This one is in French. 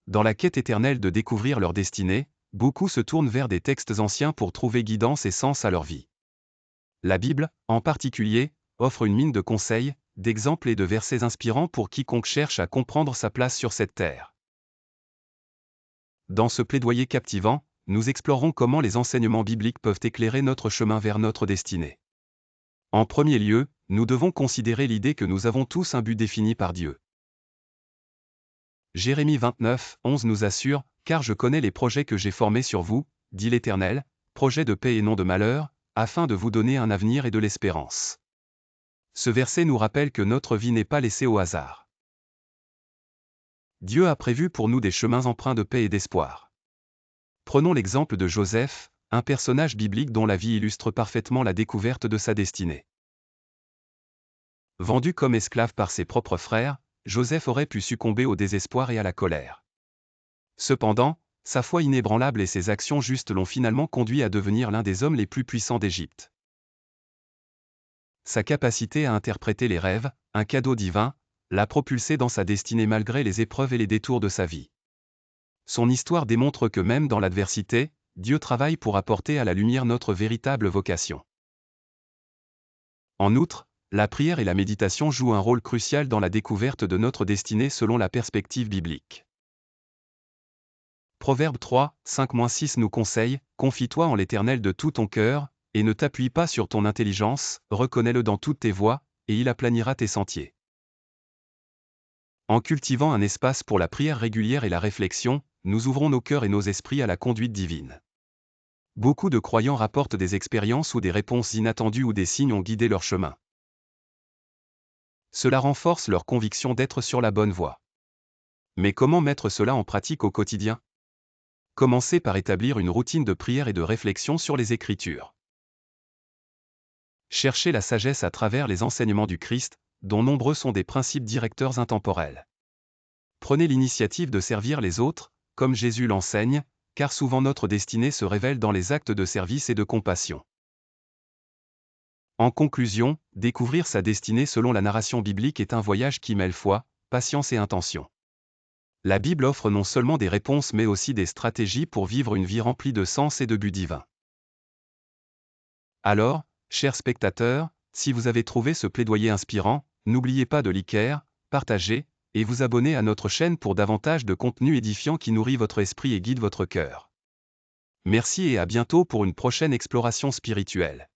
Dans la quête éternelle de découvrir leur destinée, beaucoup se tournent vers des textes anciens pour trouver guidance et sens à leur vie. La Bible, en particulier, offre une mine de conseils, d'exemples et de versets inspirants pour quiconque cherche à comprendre sa place sur cette terre. Dans ce plaidoyer captivant, nous explorons comment les enseignements bibliques peuvent éclairer notre chemin vers notre destinée. En premier lieu, nous devons considérer l'idée que nous avons tous un but défini par Dieu. Jérémie 29, 11 nous assure, « Car je connais les projets que j'ai formés sur vous, dit l'Éternel, projets de paix et non de malheur, afin de vous donner un avenir et de l'espérance. » Ce verset nous rappelle que notre vie n'est pas laissée au hasard. Dieu a prévu pour nous des chemins empreints de paix et d'espoir. Prenons l'exemple de Joseph, un personnage biblique dont la vie illustre parfaitement la découverte de sa destinée. Vendu comme esclave par ses propres frères, Joseph aurait pu succomber au désespoir et à la colère. Cependant, sa foi inébranlable et ses actions justes l'ont finalement conduit à devenir l'un des hommes les plus puissants d'Égypte. Sa capacité à interpréter les rêves, un cadeau divin, l'a propulsé dans sa destinée malgré les épreuves et les détours de sa vie. Son histoire démontre que même dans l'adversité, Dieu travaille pour apporter à la lumière notre véritable vocation. En outre, la prière et la méditation jouent un rôle crucial dans la découverte de notre destinée selon la perspective biblique. Proverbe 3, 5-6 nous conseille, « Confie-toi en l'Éternel de tout ton cœur, et ne t'appuie pas sur ton intelligence, reconnais-le dans toutes tes voies, et il aplanira tes sentiers. » En cultivant un espace pour la prière régulière et la réflexion, nous ouvrons nos cœurs et nos esprits à la conduite divine. Beaucoup de croyants rapportent des expériences où des réponses inattendues ou des signes ont guidé leur chemin. Cela renforce leur conviction d'être sur la bonne voie. Mais comment mettre cela en pratique au quotidien? Commencez par établir une routine de prière et de réflexion sur les Écritures. Cherchez la sagesse à travers les enseignements du Christ, dont nombreux sont des principes directeurs intemporels. Prenez l'initiative de servir les autres, comme Jésus l'enseigne, car souvent notre destinée se révèle dans les actes de service et de compassion. En conclusion, découvrir sa destinée selon la narration biblique est un voyage qui mêle foi, patience et intention. La Bible offre non seulement des réponses mais aussi des stratégies pour vivre une vie remplie de sens et de buts divins. Alors, chers spectateurs, si vous avez trouvé ce plaidoyer inspirant, n'oubliez pas de liker, partager, et vous abonner à notre chaîne pour davantage de contenu édifiant qui nourrit votre esprit et guide votre cœur. Merci et à bientôt pour une prochaine exploration spirituelle.